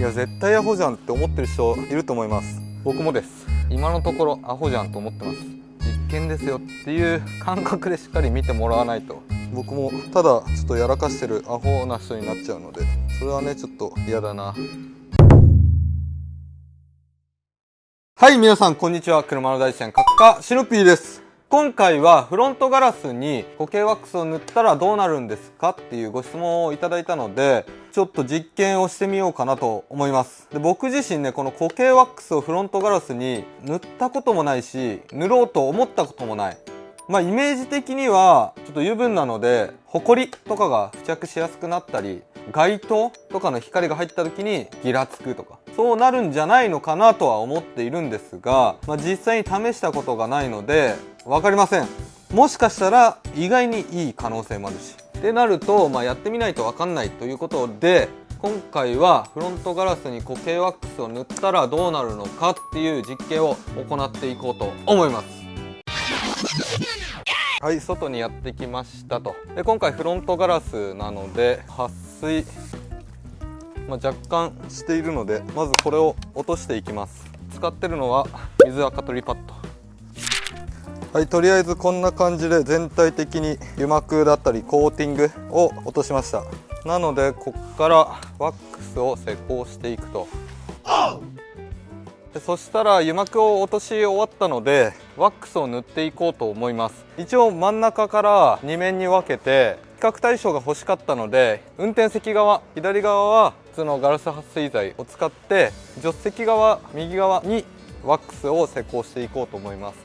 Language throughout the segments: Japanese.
いや絶対アホじゃんって思ってる人いると思います。僕もです。今のところアホじゃんと思ってます。実験ですよっていう感覚でしっかり見てもらわないと、僕もただちょっとやらかしてるアホな人になっちゃうので、それはねちょっと嫌だな。はい、皆さんこんにちは。車の大地園閣下シノピーです。今回はフロントガラスに固形ワックスを塗ったらどうなるんですかっていうご質問をいただいたので、ちょっと実験をしてみようかなと思います。で、僕自身ね、この固形ワックスをフロントガラスに塗ったこともないし、塗ろうと思ったこともない。イメージ的にはちょっと油分なので、ホコリとかが付着しやすくなったり、街灯とかの光が入った時にギラつくとか、そうなるんじゃないのかなとは思っているんですが、実際に試したことがないので分かりません。もしかしたら意外にいい可能性もあるし、ってなると、やってみないと分かんないということで、今回はフロントガラスに固形ワックスを塗ったらどうなるのかっていう実験を行っていこうと思います。はい、外にやってきましたと。で、今回フロントガラスなので撥水、若干しているので、まずこれを落としていきます。使ってるのは水垢取りパッド。はい、とりあえずこんな感じで全体的に油膜だったりコーティングを落としました。なのでこっからワックスを施工していくと。でそしたら油膜を落とし終わったのでワックスを塗っていこうと思います。一応真ん中から2面に分けて、比較対象が欲しかったので、運転席側左側は普通のガラス撥水剤を使って、助手席側右側にワックスを施工していこうと思います。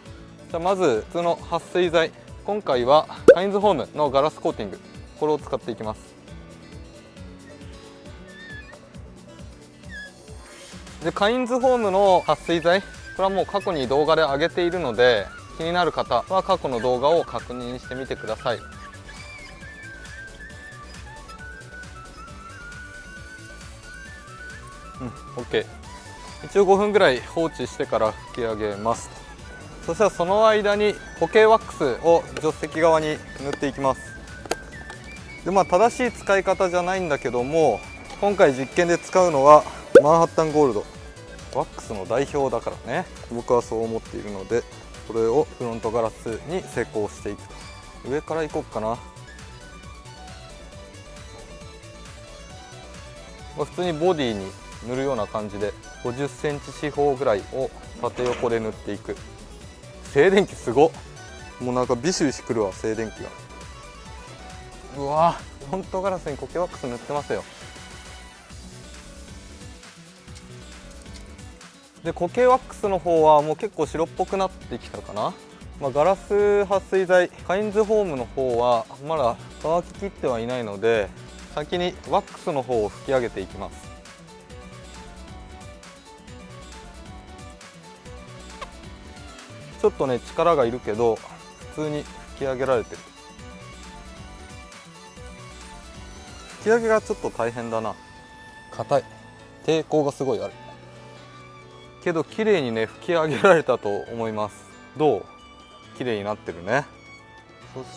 じゃあまず普通の撥水剤、今回はカインズホームのガラスコーティング、これを使っていきます。でカインズホームの撥水剤、これはもう過去に動画で上げているので、気になる方は過去の動画を確認してみてください。OK。一応5分ぐらい放置してから拭き上げます。そしたらその間に固形ワックスを助手席側に塗っていきます。で正しい使い方じゃないんだけども、今回実験で使うのはマンハッタンゴールド、ワックスの代表だからね、僕はそう思っているので、これをフロントガラスに施工していくと。上からいこうかな。普通にボディに塗るような感じで50センチ四方ぐらいを縦横で塗っていく。静電気すごっ。もうなんかビシビシくるわ、静電気が。うわフロントガラスに固形ワックス塗ってますよ。で固形ワックスの方はもう結構白っぽくなってきたかな。ガラス撥水剤カインズホームの方はまだ乾ききってはいないので、先にワックスの方を拭き上げていきます。ちょっとね力がいるけど普通に拭き上げられてる。拭き上げがちょっと大変だな。硬い、抵抗がすごいあるけど綺麗にね拭き上げられたと思います。どう？綺麗になってるね。そし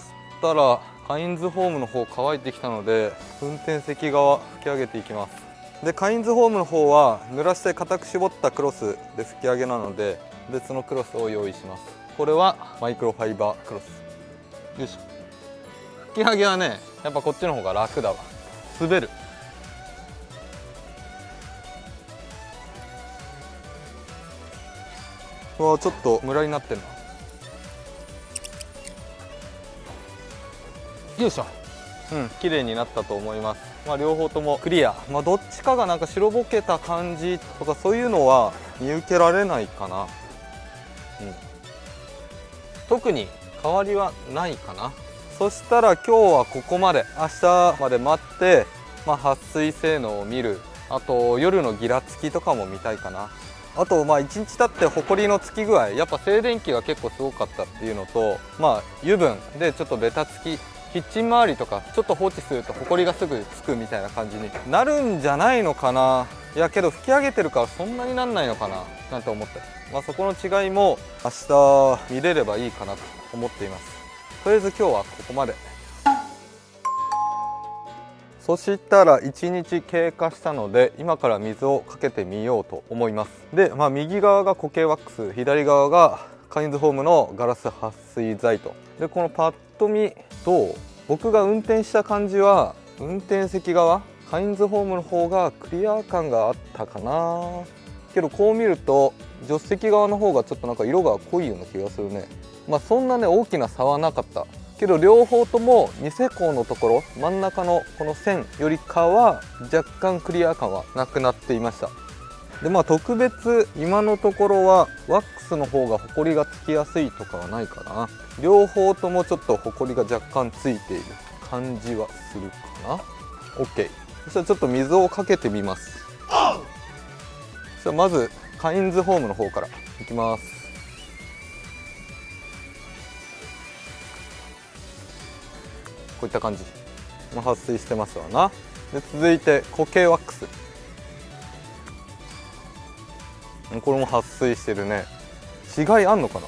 たらカインズホームの方乾いてきたので、運転席側拭き上げていきます。でカインズホームの方は濡らして固く絞ったクロスで拭き上げなので、別のクロスを用意します。これはマイクロファイバークロス。よいしょ。拭き上げはねやっぱこっちの方が楽だわ。滑る。うわちょっとムラになってるな。よいしょ。綺麗になったと思います。両方ともクリア。どっちかがなんか白ぼけた感じとかそういうのは見受けられないかな。特に変わりはないかな。そしたら今日はここまで。明日まで待って、撥水性能を見る。あと夜のギラつきとかも見たいかな。あと1日経ってホコリのつき具合、やっぱ静電気が結構すごかったっていうのと、油分でちょっとベタつき、キッチン周りとかちょっと放置するとホコリがすぐつくみたいな感じになるんじゃないのかな。いやけど拭き上げてるからそんなになんないのかななんて思って、そこの違いも明日見れればいいかなと思っています。とりあえず今日はここまで。そしたら1日経過したので今から水をかけてみようと思います。で、右側が固形ワックス、左側がカインズホームのガラス撥水剤と。でこのパッと見と僕が運転した感じは運転席側カインズホームの方がクリア感があったかな。けどこう見ると助手席側の方がちょっとなんか色が濃いような気がするね。そんなね大きな差はなかったけど、両方ともニセコのところ真ん中のこの線よりかは若干クリア感はなくなっていました。で特別今のところはワックスの方がホコリがつきやすいとかはないかな。両方ともちょっとホコリが若干ついている感じはするかな。 OK。 そしたらちょっと水をかけてみます。そしたらまずカインズホームの方からいきます。こういった感じ、撥水してますわな。で続いて固形ワックス、これも撥水してるね。違いあんのかな。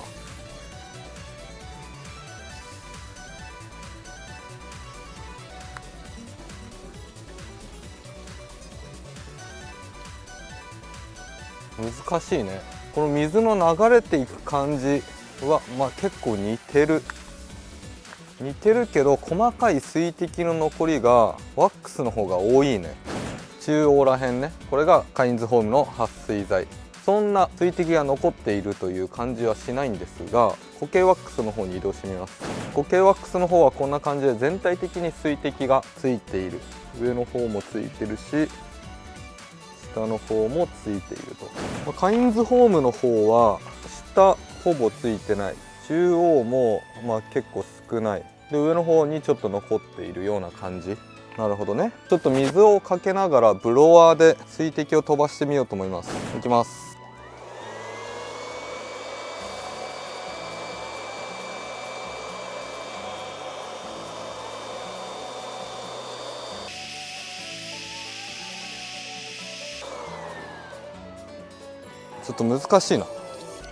難しいね。この水の流れていく感じは結構似てるけど、細かい水滴の残りがワックスの方が多いね。中央らへんね。これがカインズホームの撥水剤。そんな水滴が残っているという感じはしないんですが、固形ワックスの方に移動してみます。固形ワックスの方はこんな感じで全体的に水滴がついている。上の方もついてるし下の方もついていると。カインズホームの方は下ほぼついてない、中央も結構少ない、で上の方にちょっと残っているような感じ。なるほどね。ちょっと水をかけながらブロワーで水滴を飛ばしてみようと思います。いきます。ちょっと難しいな。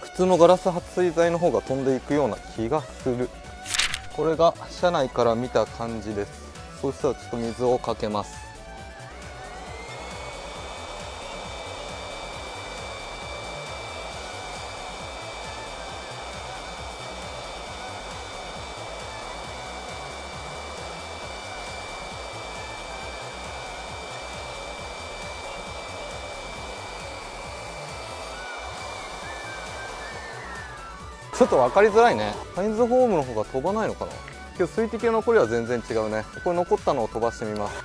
普通のガラス撥水剤の方が飛んでいくような気がする。これが車内から見た感じです。そうしたらちょっと水をかけます。ちょっと分かりづらいね。カインズホームの方が飛ばないのかな。今日水滴の残りは全然違うね。これ残ったのを飛ばしてみます。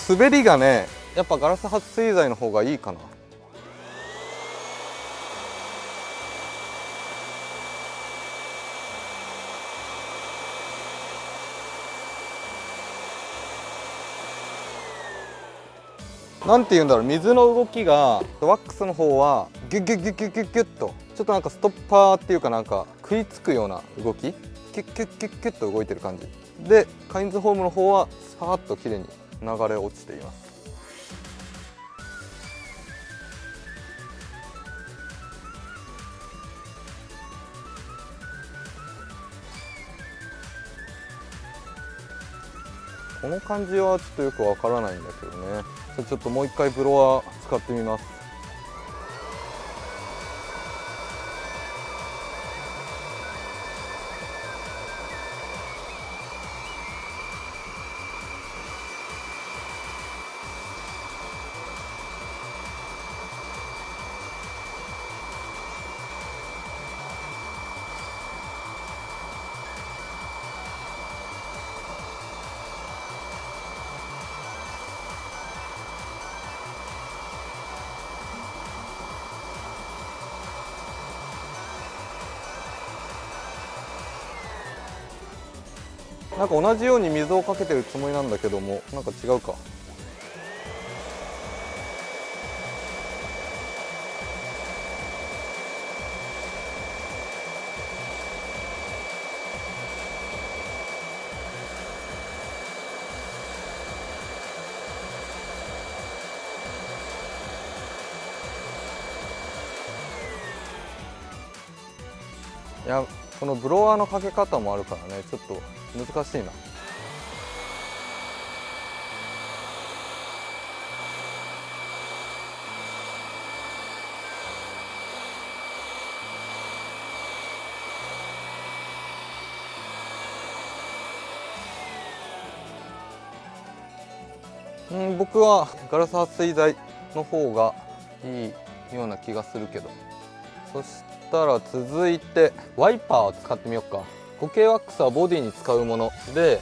滑りがねやっぱガラス撥水剤の方がいいかな。なんて言うんだろう、水の動きがワックスの方はギュッギュッギュッギュッギュッギュッとちょっとなんかストッパーっていうかなんか食いつくような動き、ギュッギュッギュッギュッと動いてる感じで、カインズホームの方はさーっと綺麗に流れ落ちています。この感じはちょっとよくわからないんだけどね。ちょっともう一回ブロワー使ってみます。なんか同じように水をかけてるつもりなんだけども、なんか違うか。や、このブロワーのかけ方もあるからね、ちょっと難しいな。僕はガラス撥水剤の方がいいような気がするけど。そしたら続いてワイパーを使ってみようか。固形ワックスはボディに使うもので、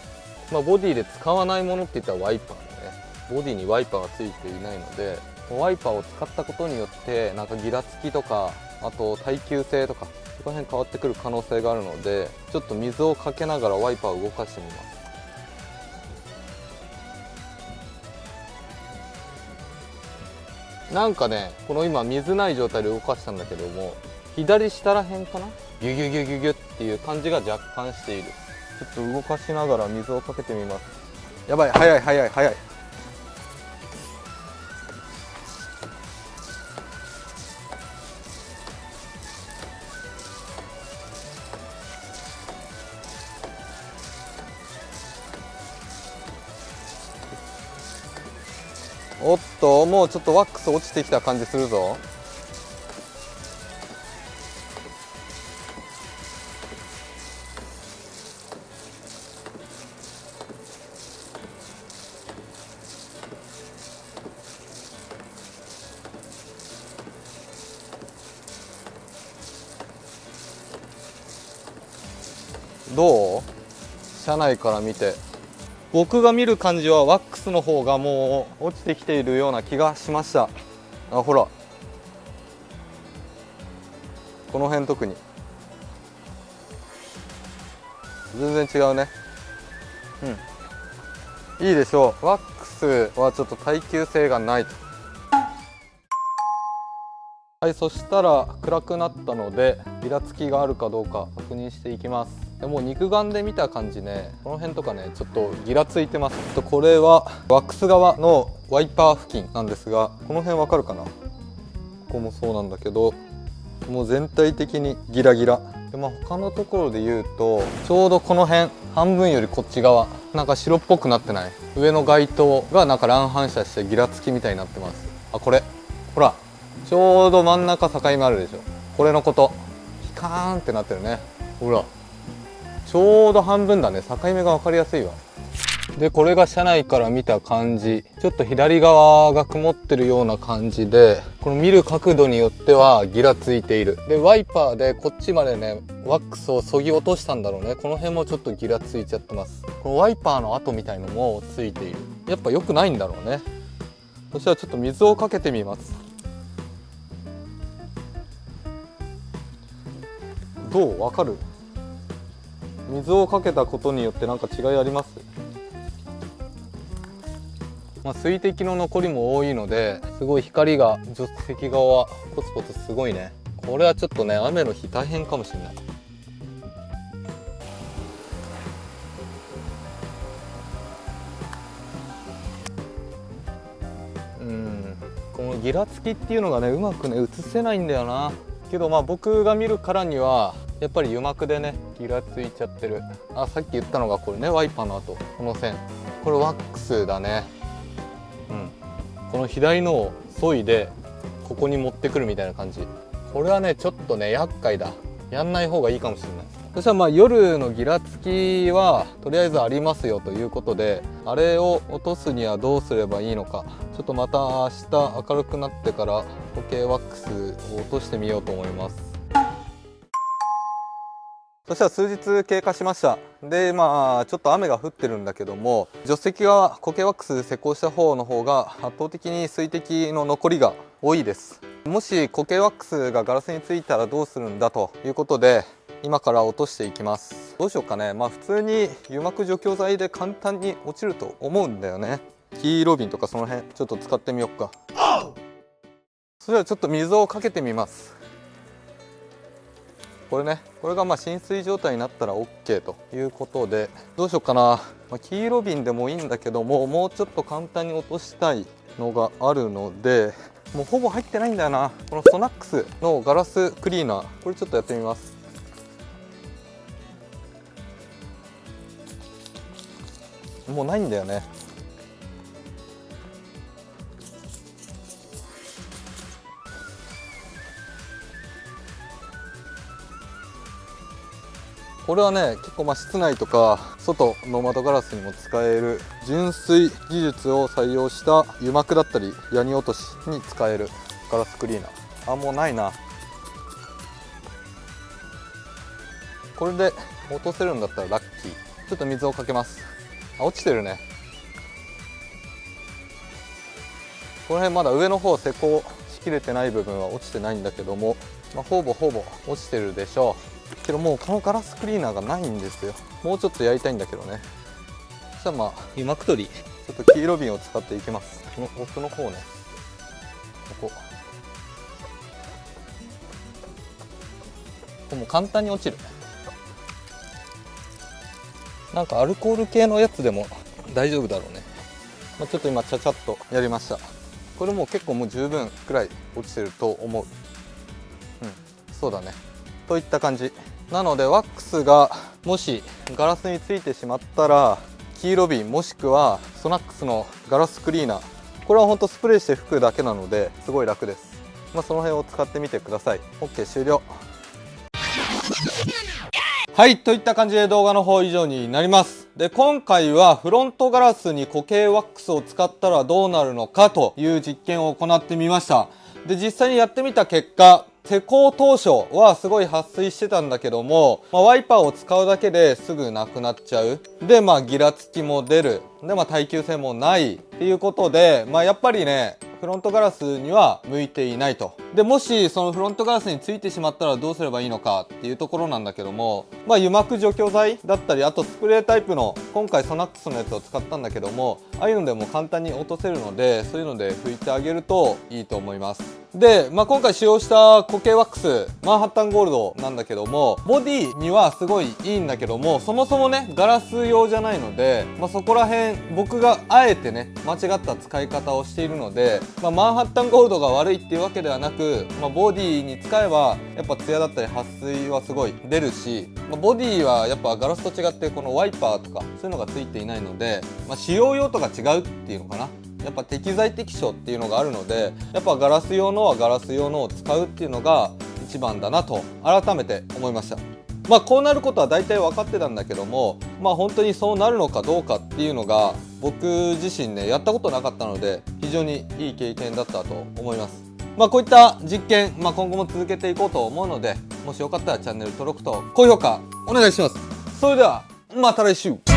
ボディで使わないものって言ったらワイパーだね。ボディにワイパーがついていないので、ワイパーを使ったことによってなんかギラつきとか、あと耐久性とかそこら辺変わってくる可能性があるので、ちょっと水をかけながらワイパーを動かしてみます。なんかね、この今水ない状態で動かしたんだけども、左下らへんかな、ギュギュギュギュギュっていう感じが若干している。ちょっと動かしながら水をかけてみます。やばい、早い早い早い。おっと、もうちょっとワックス落ちてきた感じするぞ。どう？車内から見て。僕が見る感じはワックスの方がもう落ちてきているような気がしました。あ、ほら、この辺特に全然違うね。いいでしょう。ワックスはちょっと耐久性がないと。はい、そしたら暗くなったのでギラつきがあるかどうか確認していきます。でも肉眼で見た感じね、この辺とかねちょっとギラついてます。これはワックス側のワイパー付近なんですが、この辺わかるかな。ここもそうなんだけど、もう全体的にギラギラで、他のところで言うとちょうどこの辺半分よりこっち側なんか白っぽくなってない？上の街灯がなんか乱反射してギラつきみたいになってます。あ、これほら、ちょうど真ん中境目あるでしょ。これのこと。ピカーンってなってるね。ほら、ちょうど半分だね。境目が分かりやすいわ。で、これが車内から見た感じ。ちょっと左側が曇ってるような感じで、この見る角度によってはギラついている。で、ワイパーでこっちまでねワックスを削ぎ落としたんだろうね。この辺もちょっとギラついちゃってます。このワイパーの跡みたいのもついている。やっぱ良くないんだろうね。そしたらちょっと水をかけてみます。どう？わかる？水をかけたことによってなんか違いあります？水滴の残りも多いので、すごい光が助手席側はポツポツすごいね。これはちょっとね、雨の日大変かもしれない。このギラつきっていうのがねうまくね映せないんだよな。けど僕が見るからにはやっぱり油膜でねギラついちゃってる。あ、さっき言ったのがこれね、ワイパーの跡、この線、これワックスだね。この左のを削いでここに持ってくるみたいな感じ。これはねちょっとね厄介だ。やんない方がいいかもしれない。そしたら夜のギラつきはとりあえずありますよということで、あれを落とすにはどうすればいいのか、ちょっとまた明日明るくなってから固形ワックスを落としてみようと思います。そしたら数日経過しました。でちょっと雨が降ってるんだけども、助手席側固形ワックス施工した方の方が圧倒的に水滴の残りが多いです。もし固形ワックスがガラスについたらどうするんだということで、今から落としていきます。どうしようかね。普通に油膜除去剤で簡単に落ちると思うんだよね。キーロビンとかその辺ちょっと使ってみよっか。それではちょっと水をかけてみます。これが浸水状態になったら OK ということで、どうしようかな。キーロビンでもいいんだけども、もうちょっと簡単に落としたいのがあるので、もうほぼ入ってないんだよな。このソナックスのガラスクリーナー、これちょっとやってみます。もうないんだよね。これはね、結構室内とか外の窓ガラスにも使える純水技術を採用した油膜だったりヤニ落としに使えるガラスクリーナー。もうないな。これで落とせるんだったらラッキー。ちょっと水をかけます。落ちてるね。この辺まだ上の方施工しきれてない部分は落ちてないんだけども、ほぼ落ちてるでしょう。けどもうこのガラスクリーナーがないんですよ。もうちょっとやりたいんだけどね。じゃあ油膜取り、ちょっと黄色瓶を使っていきます。この奥の方ね、ここもう簡単に落ちる。なんかアルコール系のやつでも大丈夫だろうね。ちょっと今ちゃちゃっとやりました。これもう結構もう十分くらい落ちてると思う。そうだね。といった感じなので、ワックスがもしガラスについてしまったら黄色瓶もしくはソナックスのガラスクリーナー、これはほんとスプレーして拭くだけなのですごい楽です。その辺を使ってみてください。 OK 終了。はい、といった感じで動画の方以上になります。で、今回はフロントガラスに固形ワックスを使ったらどうなるのかという実験を行ってみました。で、実際にやってみた結果、施工当初はすごい撥水してたんだけども、ワイパーを使うだけですぐなくなっちゃう。で、ギラつきも出る。で、耐久性もないっていうことで、やっぱりね、フロントガラスには向いていないと。で、もしそのフロントガラスについてしまったらどうすればいいのかっていうところなんだけども、油膜除去剤だったり、あとスプレータイプの、今回ソナックスのやつを使ったんだけども、ああいうのでも簡単に落とせるので、そういうので拭いてあげるといいと思います。で、今回使用した固形ワックス、マンハッタンゴールドなんだけども、ボディにはすごいいいんだけども、そもそもね、ガラス用じゃないので、そこら辺、僕があえてね、間違った使い方をしているので、マンハッタンゴールドが悪いっていうわけではなく、ボディに使えば、やっぱツヤだったり撥水はすごい出るし、ボディはやっぱガラスと違ってこのワイパーとか、そういうのがついていないので、使用用途が違うっていうのかな。やっぱ適材適所っていうのがあるので、やっぱガラス用のはガラス用のを使うっていうのが一番だなと改めて思いました。こうなることは大体分かってたんだけども、本当にそうなるのかどうかっていうのが僕自身ね、やったことなかったので非常にいい経験だったと思います。こういった実験、今後も続けていこうと思うので、もしよかったらチャンネル登録と高評価お願いします。それではまた来週。